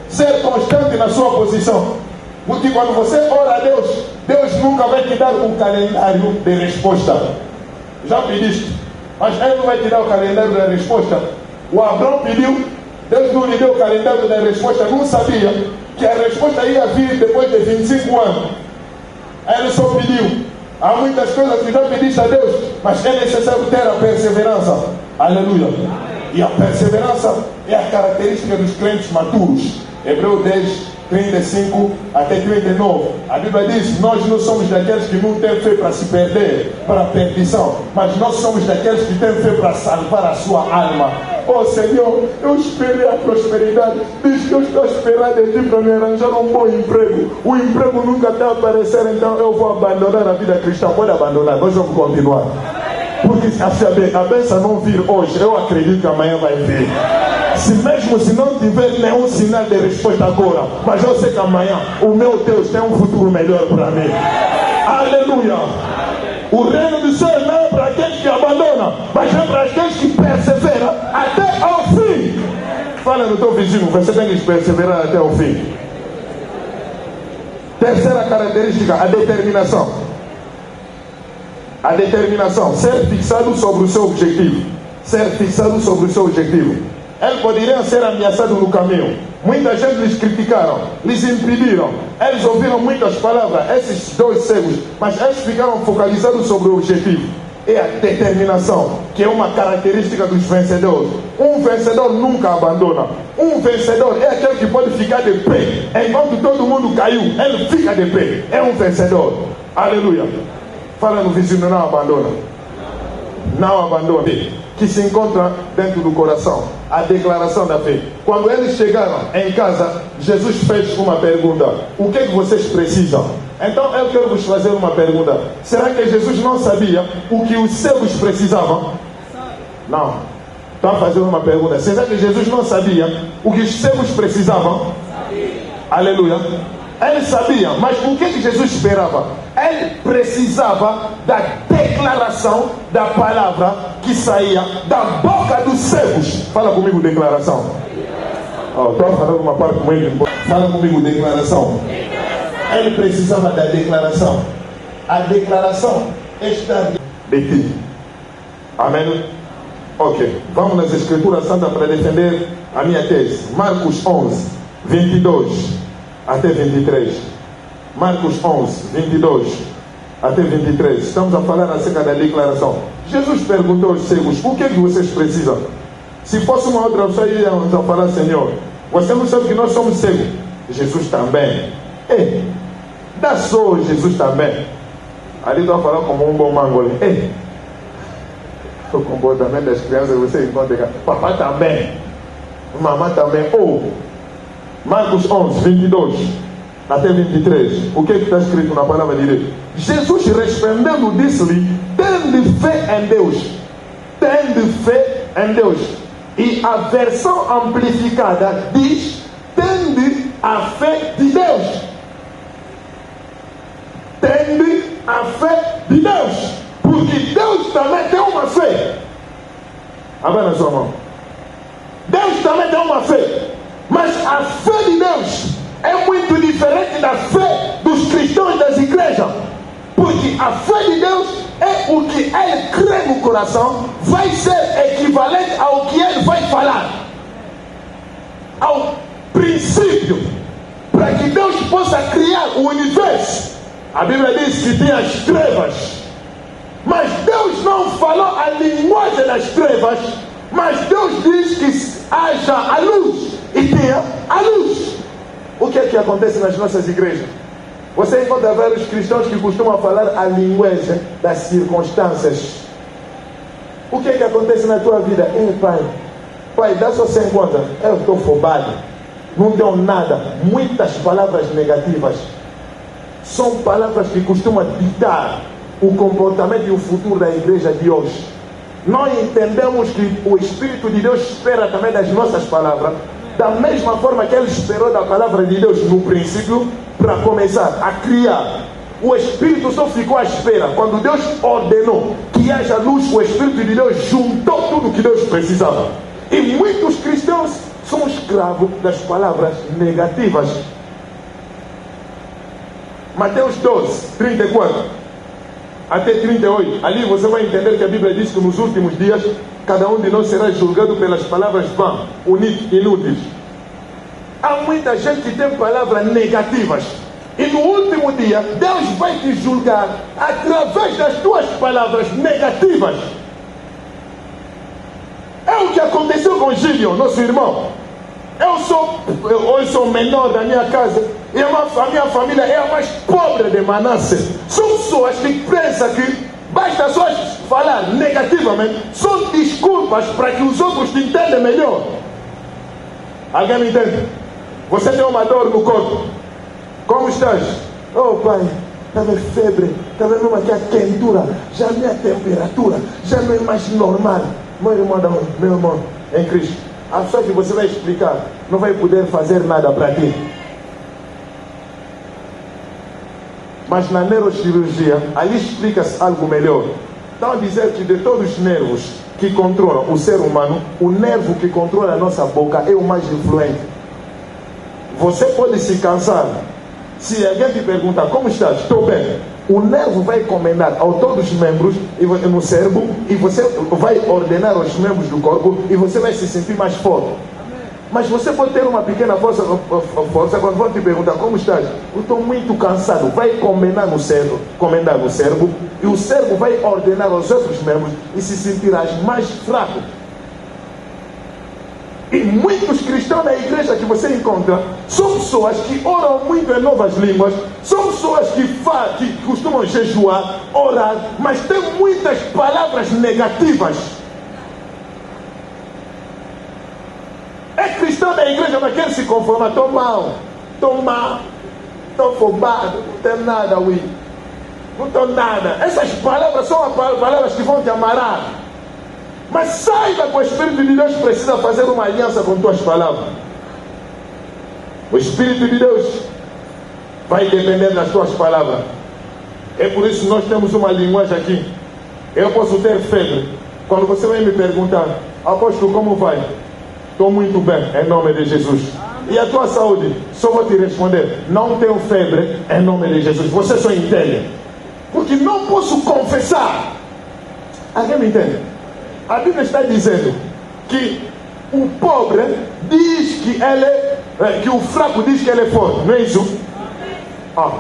Ser constante na sua posição. Porque quando você ora a Deus, Deus nunca vai te dar um calendário de resposta. Já pediste, mas Ele não vai te dar o calendário da resposta. O Abraão pediu, Deus não lhe deu o calendário da resposta, não sabia que a resposta ia vir depois de 25 anos. Ele só pediu. Há muitas coisas que já pediste a Deus, mas é necessário ter a perseverança. Aleluia. E a perseverança é a característica dos crentes maturos. Hebreus 10, 35 até 39. A Bíblia diz: nós não somos daqueles que não têm fé para se perder, para a perdição, mas nós somos daqueles que têm fé para salvar a sua alma. Oh Senhor, eu esperei a prosperidade. Diz que eu estou esperando de ti para me arranjar um bom emprego. O emprego nunca está a aparecer, então eu vou abandonar a vida cristã. Pode abandonar, nós vamos continuar. Porque se a bênção não vir hoje, eu acredito que amanhã vai vir. Mesmo se não tiver nenhum sinal de resposta agora, mas eu sei que amanhã o meu Deus tem um futuro melhor para mim. Aleluia. O reino do céu não é para aqueles que abandonam, mas é para aqueles que perseveram até ao fim. Fala no teu vizinho, você tem que perseverar até ao fim. Terceira característica, a determinação. A determinação, ser fixado sobre o seu objetivo. Ser fixado sobre o seu objetivo. Eles poderiam ser ameaçados no caminho. Muita gente lhes criticaram, lhes impediram. Eles ouviram muitas palavras, esses dois cegos, mas eles ficaram focalizados sobre o objetivo. É a determinação, que é uma característica dos vencedores. Um vencedor nunca abandona. Um vencedor é aquele que pode ficar de pé. Enquanto todo mundo caiu, ele fica de pé. É um vencedor. Aleluia. Fala no vizinho, não abandona. Não abandone. Que se encontra dentro do coração. A declaração da fé. Quando eles chegaram em casa, Jesus fez uma pergunta: o que é que vocês precisam? Então eu quero vos fazer uma pergunta. Será que Jesus não sabia o que os cegos precisavam? Não. Estou a fazer uma pergunta. Será que Jesus não sabia o que os cegos precisavam? Aleluia. Ele sabia, mas o que Jesus esperava? Ele precisava da declaração da palavra que saía da boca dos cegos. Fala comigo, declaração. Estou falando uma parte muito importante. Fala comigo, declaração. Ele precisava da declaração. A declaração está de ti. Amém? Ok. Vamos nas Escrituras Santas para defender a minha tese. Marcos 11, 22 até 23. Marcos 11, 22 até 23. Estamos a falar acerca da declaração. Jesus perguntou aos cegos: o que é que vocês precisam? Se fosse uma outra pessoa, íamos a falar: Senhor, você não sabe que nós somos cegos? Jesus também. Dá só Jesus também. Ali estou a falar como um bom mangolê. O comportamento das crianças você encontra. Papai também. Mamãe também. Marcos 11, 22 até 23. O que está escrito na palavra de Deus? Jesus respondendo disse-lhe: tende fé em Deus. Tende fé em Deus. E a versão amplificada diz: tende a fé de Deus. Tende a fé de Deus. Porque Deus também tem uma fé. Abra na sua mão. Deus também tem uma fé. Mas a fé de Deus é muito diferente da fé dos cristãos das igrejas. Porque a fé de Deus é o que ele crê no coração, vai ser equivalente ao que ele vai falar. Ao princípio. Para que Deus possa criar o universo. A Bíblia diz que tem as trevas. Mas Deus não falou a linguagem das trevas. Mas Deus diz que haja a luz. E tenha a luz. O que é que acontece nas nossas igrejas? Você encontra vários cristãos que costumam falar a linguagem das circunstâncias. O que é que acontece na tua vida? Pai, dá só 50. Eu estou afobado. Não tenho nada. Muitas palavras negativas. São palavras que costumam ditar o comportamento e o futuro da igreja de hoje. Nós entendemos que o Espírito de Deus espera também das nossas palavras, da mesma forma que Ele esperou da palavra de Deus no princípio, para começar a criar. O Espírito só ficou à espera. Quando Deus ordenou que haja luz, o Espírito de Deus juntou tudo que Deus precisava. E muitos cristãos Somos escravos das palavras negativas. Mateus 12, 34 até 38. Ali você vai entender que a Bíblia diz que nos últimos dias cada um de nós será julgado pelas palavras vãs, inúteis. Há muita gente que tem palavras negativas. E no último dia, Deus vai te julgar através das tuas palavras negativas. É o que aconteceu com Gideon, nosso irmão. Eu sou menor da minha casa. E a minha família é a mais pobre de Manassés. São pessoas que pensam que basta só falar negativamente. São desculpas para que os outros te entendam melhor. Alguém me entende? Você tem uma dor no corpo. Como estás? Oh pai, estava febre, estava mesmo aqui a quentura, já a minha temperatura já não é mais normal. Meu irmão em Cristo, a pessoa que você vai explicar não vai poder fazer nada para ti. Mas na neurocirurgia, ali explica-se algo melhor. Estão a dizer que de todos os nervos que controlam o ser humano, o nervo que controla a nossa boca é o mais influente. Você pode se cansar. Se alguém te pergunta como estás, estou bem. O nervo vai encomendar a todos os membros no cérebro e você vai ordenar aos membros do corpo e você vai se sentir mais forte. Mas você pode ter uma pequena força quando vão te perguntar como estás. Eu estou muito cansado. Vai encomendar no cérebro e o cérebro vai ordenar aos outros membros e se sentirás mais fraco. E muitos cristãos na igreja que você encontra são pessoas que oram muito em novas línguas, são pessoas que costumam jejuar, orar, mas tem muitas palavras negativas. É cristão da igreja, mas quer se conformar. Estou mal, estou fobado, não tenho nada, não estou nada. Essas palavras são palavras que vão te amarrar. Mas saiba que o Espírito de Deus precisa fazer uma aliança com tuas palavras. O Espírito de Deus vai depender das tuas palavras. É por isso que nós temos uma linguagem aqui. Eu posso ter febre. Quando você vai me perguntar, apóstolo, como vai? Estou muito bem, em nome de Jesus. E a tua saúde? Só vou te responder, não tenho febre, em nome de Jesus. Você só entende. Porque não posso confessar. Alguém me entende? A Bíblia está dizendo que o pobre diz que o fraco diz que ele é forte, não é isso?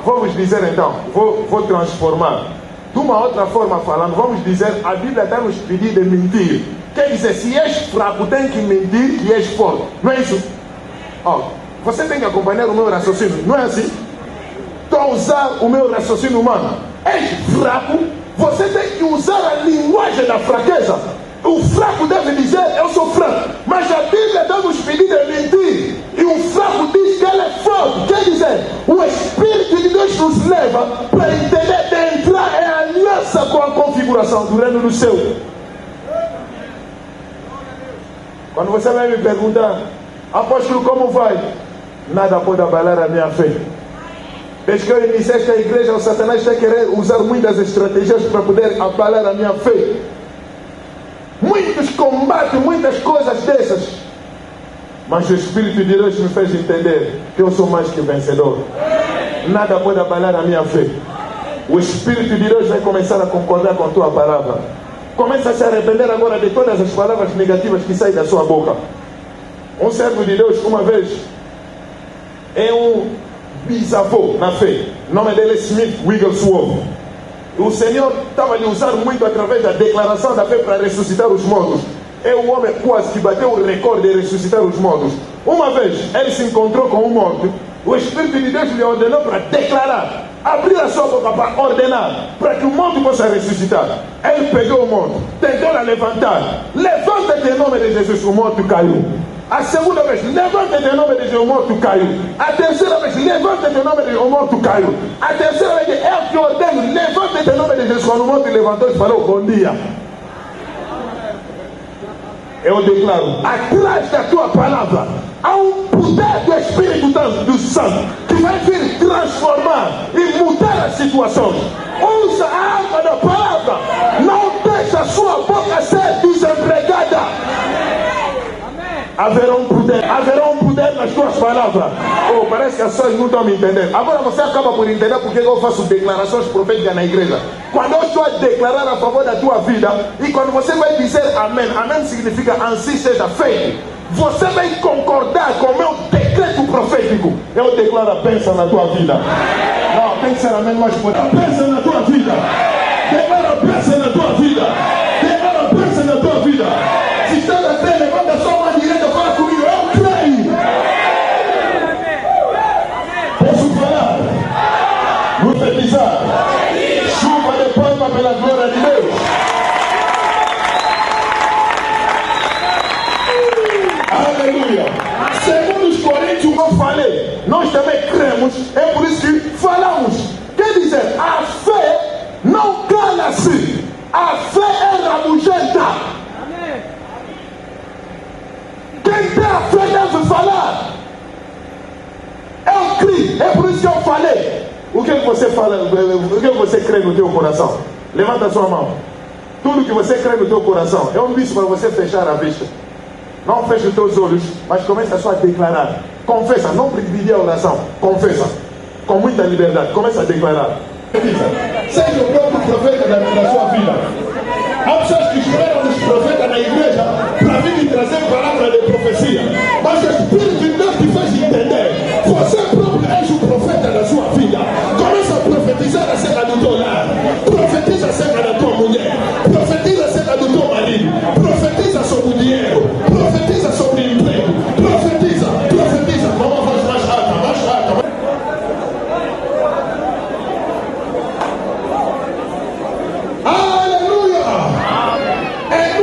Vamos dizer então, vou transformar de uma outra forma falando, vamos dizer, a Bíblia está nos pedindo de mentir. Quer dizer, se és fraco, tem que mentir que és forte, não é isso? Você tem que acompanhar o meu raciocínio, não é assim? Estou a usar o meu raciocínio humano. És fraco, você tem que usar a linguagem da fraqueza. O fraco deve dizer, eu sou fraco. Mas a Bíblia está nos pedindo de mentir. E o fraco diz que ele é forte. Quer dizer, o Espírito de Deus nos leva para entender de entrar em aliança com a configuração do reino do céu. Quando você vai me perguntar, apóstolo, como vai? Nada pode abalar a minha fé. Desde que eu iniciei esta igreja, o Satanás está querendo usar muitas estratégias para poder abalar a minha fé. Muitos combatem muitas coisas dessas. Mas o Espírito de Deus me fez entender que eu sou mais que vencedor. Nada pode abalar a minha fé. O Espírito de Deus vai começar a concordar com a tua palavra. Começa a se arrepender agora de todas as palavras negativas que saem da sua boca. Um servo de Deus, uma vez, é um bisavô na fé. O nome dele é Smith Wigglesworth. O Senhor estava a lhe usar muito através da declaração da fé para ressuscitar os mortos. É o homem quase que bateu o recorde de ressuscitar os mortos. Uma vez ele se encontrou com um morto. O Espírito de Deus lhe ordenou para declarar, abrir a sua boca para ordenar, para que o morto possa ressuscitar. Ele pegou o morto, tentou levantar. Levanta-te em nome de Jesus, o morto caiu. A segunda vez, levanta-te em nome de Jesus, o morto caiu. A terceira vez, levanta-te em nome de Jesus, o morto caiu. A terceira vez, eu te ordeno, levanta-te em nome de Jesus. Quando o morto levantou e falou, bom dia. Eu declaro, atrás da tua palavra, há um poder do Espírito do Santo que vai vir transformar e mudar as situações. Usa a arma da palavra. Não deixa a sua boca ser desempregada. haverá um poder nas tuas palavras. Oh, parece que as pessoas não estão me entendendo. Agora você acaba por entender porque eu faço declarações proféticas na igreja. Quando eu estou a declarar a favor da tua vida, e quando você vai dizer amém, amém significa assim seja feito. Você vai concordar com o meu decreto profético. Eu declaro a bênção na tua vida. Não, tem que ser amém mais forte. A bênção na tua vida. Declara a bênção na tua vida. Declara a bênção na tua vida. Se está na terra, levanta a sua mão direita, fala comigo. Eu creio. Posso falar? Profetizar. Chuva de palma pela glória de Deus. Aleluia. Segundo os Coríntios, eu falei, nós também cremos, é por isso que falamos. Quer dizer, a fé não cala-se, a fé é rabugenta. Quem tem a fé deve falar. Eu creio, é por isso que eu falei. O que você fala, o que você crê no teu coração? Levanta a sua mão. Tudo que você crê no teu coração. Eu não disse para você fechar a vista. Não feche os teus olhos, mas começa só a declarar. Confessa, não privilegie a oração. Confessa, com muita liberdade. Começa a declarar. Seja o próprio profeta da sua vida. Há pessoas que esperam os profetas na igreja para vir e trazer palavra de profecia. Mas o Espírito de Deus te fez entender. Você próprio és o profeta da sua vida. Começa a profetizar acerca do teu lar. Profetiza acerca da tua mulher. Profetiza acerca do teu marido. Profetiza sobre o dinheiro. Profetiza sobre o emprego. Profetiza, profetiza. Vamos uma voz mais alta, mais alta. Aleluia! É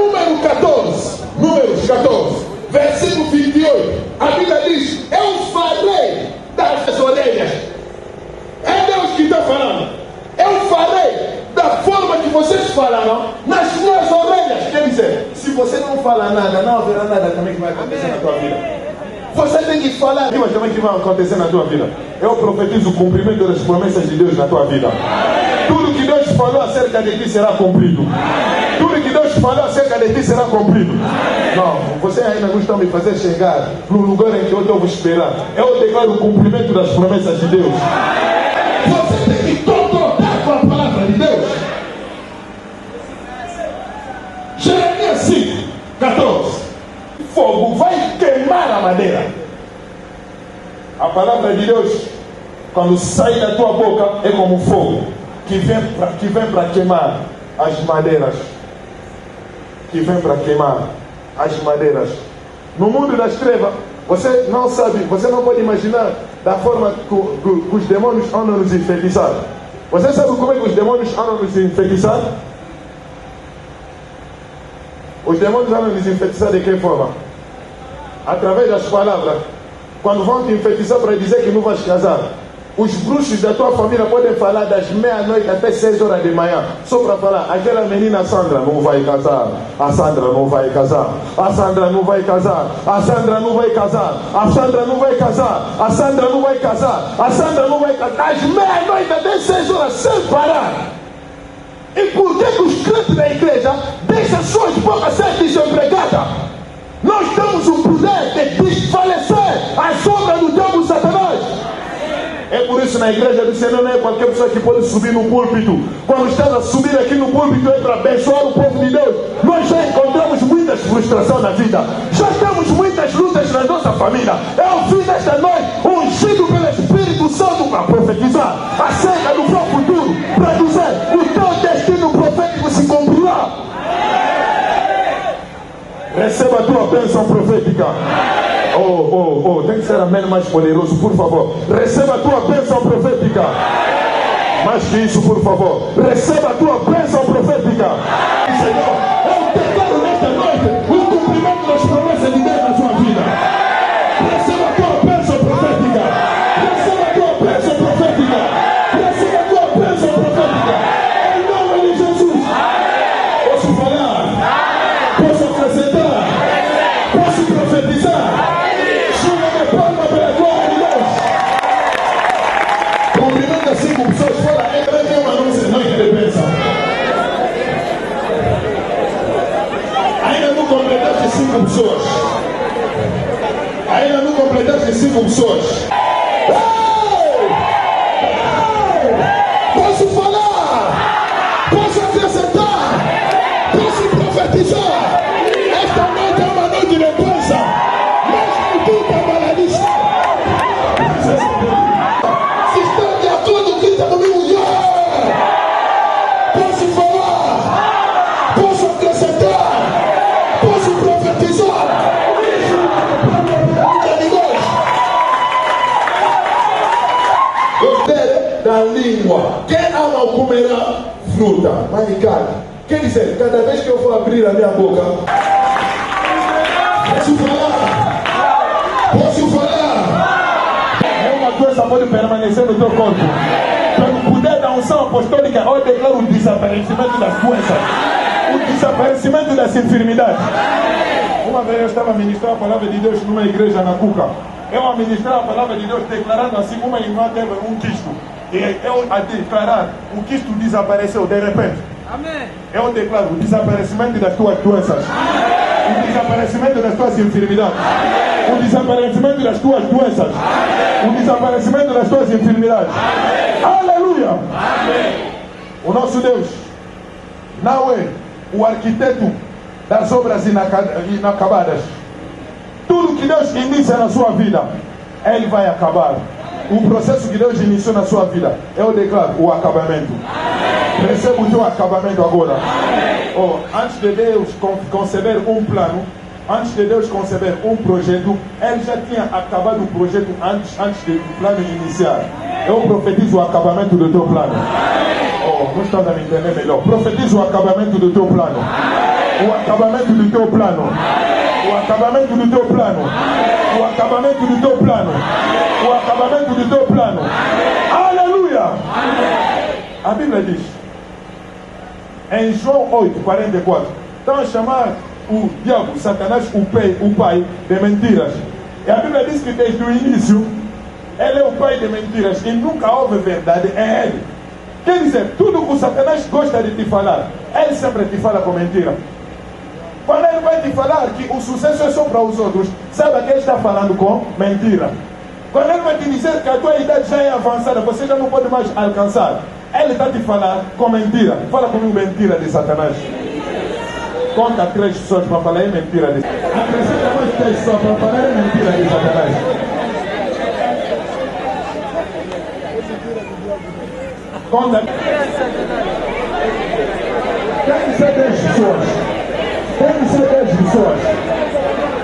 Números 14, versículo 28. A Bíblia diz: eu farei das orelhas. É Deus que está falando. Eu farei da forma que vocês falarão nas minhas orelhas. Quer dizer, se você não fala nada, não haverá nada também que vai acontecer na tua vida. Você tem que falar mas também que vai acontecer na tua vida. Eu profetizo o cumprimento das promessas de Deus na tua vida. Tudo que Deus falou acerca de ti será cumprido. Tudo que Deus falou acerca de ti será cumprido. Não, você ainda não está me fazer chegar no lugar em que eu devo esperar. Eu declaro o cumprimento das promessas de Deus. Você tem que concordar com a palavra de Deus. Jeremias 5, 14. Fogo vai queimar a madeira. A palavra de Deus, quando sai da tua boca, é como fogo que vem para queimar as madeiras. Que vem para queimar as madeiras. No mundo das trevas, você não sabe, você não pode imaginar da forma que os demônios andam nos enfeitiçar. Você sabe como é que os demônios andam nos enfeitiçar? Os demônios andam nos enfeitiçar de que forma? Através das palavras. Quando vão te enfeitiçar para dizer que não vais casar, os bruxos da tua família podem falar das meia-noite até 6 horas de manhã, só para falar: aquela menina Sandra não vai casar, a Sandra não vai casar, a Sandra não vai casar, a Sandra não vai casar, a Sandra não vai casar, a Sandra não vai casar, a Sandra não vai casar, às meia-noite até 6 horas, sem parar. E por que os crentes da igreja deixam suas bocas ser desempregadas? Nós temos o poder de desfalecer a sombra do diabo Satanás. É por isso na igreja do Senhor não é qualquer pessoa que pode subir no púlpito. Quando estás a subir aqui no púlpito é para abençoar o povo de Deus. Nós já encontramos muitas frustrações na vida. Já temos muitas lutas na nossa família. Eu vim nesta noite ungido pelo Espírito Santo para profetizar acerca do teu futuro, para dizer: o teu destino profético se cumprirá. Receba a tua bênção profética. Tem que ser amém mais poderoso, por favor. Receba a tua bênção profética. Mais que isso, por favor. Receba a tua bênção profética. Senhor, eu declaro nesta noite o cumprimento das promessas de Deus na sua vida. Receba a tua bênção profética. Receba a tua bênção profética. Receba a tua bênção profética. Em nome de Jesus. Posso falar? Posso acrescentar? Posso profetizar? Palma pela glória de Deus. Cumprimento 5 pessoas fora. É grande uma noite de bênção. 5 pessoas. Posso falar? Posso acrescentar? Posso profetizar? Esta noite é uma noite de lembrança. Mesmo tu trabalhadista. Se estão de acordo, grita comigo. Posso falar? Posso acrescentar? Posso profetizar? Da língua. Quem ama comerá fruta. Mas Ricardo, quer dizer, cada vez que eu for abrir a minha boca, posso falar? Posso falar? Nenhuma doença pode permanecer no teu corpo. Pelo poder da unção apostólica, eu declaro o desaparecimento das doenças, o desaparecimento das enfermidades. Uma vez eu estava ministrando a palavra de Deus numa igreja na Cuca. Eu a ministrar a palavra de Deus declarando assim, uma irmã teve um quisto. E eu a declarar, o quisto desapareceu de repente. Amém. Eu declaro o desaparecimento das tuas doenças. Amém. O desaparecimento das tuas enfermidades. Amém. O desaparecimento das tuas doenças. Amém. O desaparecimento das tuas enfermidades. Amém. Aleluia. Amém. O nosso Deus não é o arquiteto das obras inacabadas. Tudo que Deus inicia na sua vida, Ele vai acabar. O processo que Deus iniciou na sua vida, eu declaro o acabamento. Amém. Receba o teu acabamento agora. Oh, antes de Deus conceber um plano, antes de Deus conceber um projeto, Ele já tinha acabado o projeto antes do plano iniciar. Eu profetizo o acabamento do teu plano. Oh, não estás a me entender melhor. Profetizo o acabamento do teu plano. O acabamento do teu plano. O acabamento do teu plano. O acabamento do teu plano. O acabamento do teu plano. Aleluia! A Bíblia diz em João 8:44, estão a chamar o diabo, Satanás, o pai de mentiras. E a Bíblia diz que desde o início ele é o pai de mentiras e nunca houve verdade em ele. Quer dizer, tudo que o Satanás gosta de te falar, ele sempre te fala com mentira. Quando ele vai te falar que o sucesso é só para os outros, saiba que ele está falando com mentira. Quando ele vai te dizer que a tua idade já é avançada, você já não pode mais alcançar, ele está te falando com mentira. Fala comigo, mentira de Satanás. Conta 3 pessoas para falar é mentira de Satanás. Acrescenta mais 3 pessoas para falar é mentira de Satanás. Conta. Tem que ser 10 pessoas. Tem que ser 10 pessoas.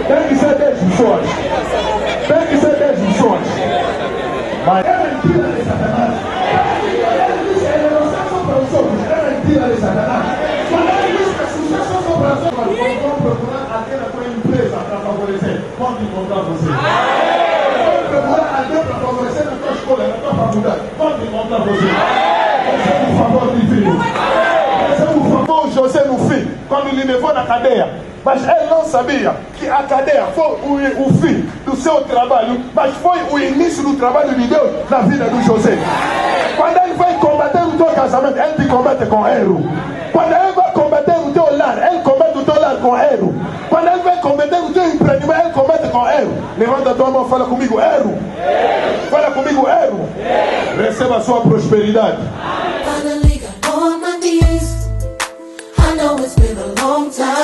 Tem que ser 10 pessoas. Tem que ser 10 pessoas. Mas é mentira de Satanás. Ele diz que ele não está só para os outros. É mentira de Satanás. Quando ele diz que o sucesso é só para os outros, vão procurar até na tua empresa para favorecer. Pode encontrar você. Vão procurar até para favorecer na tua escola, na tua faculdade. Pode encontrar você. Receba o favor divino. Receba o favor José no fim, quando ele levou na cadeia. Mas ele não sabia que a cadeia foi o fim do seu trabalho, mas foi o início do trabalho de Deus na vida do José. Quando ele vai combater o teu casamento, ele te combate com erro. Quando ele vai combater o teu lar, ele combate o teu lar com erro. Quando ele vai combater o teu empreendimento, ele combate com erro. Levanta a tua mão e fala comigo, erro. Fala comigo, erro. Receba a sua prosperidade. Finally got on my knees. I know it's been a long time.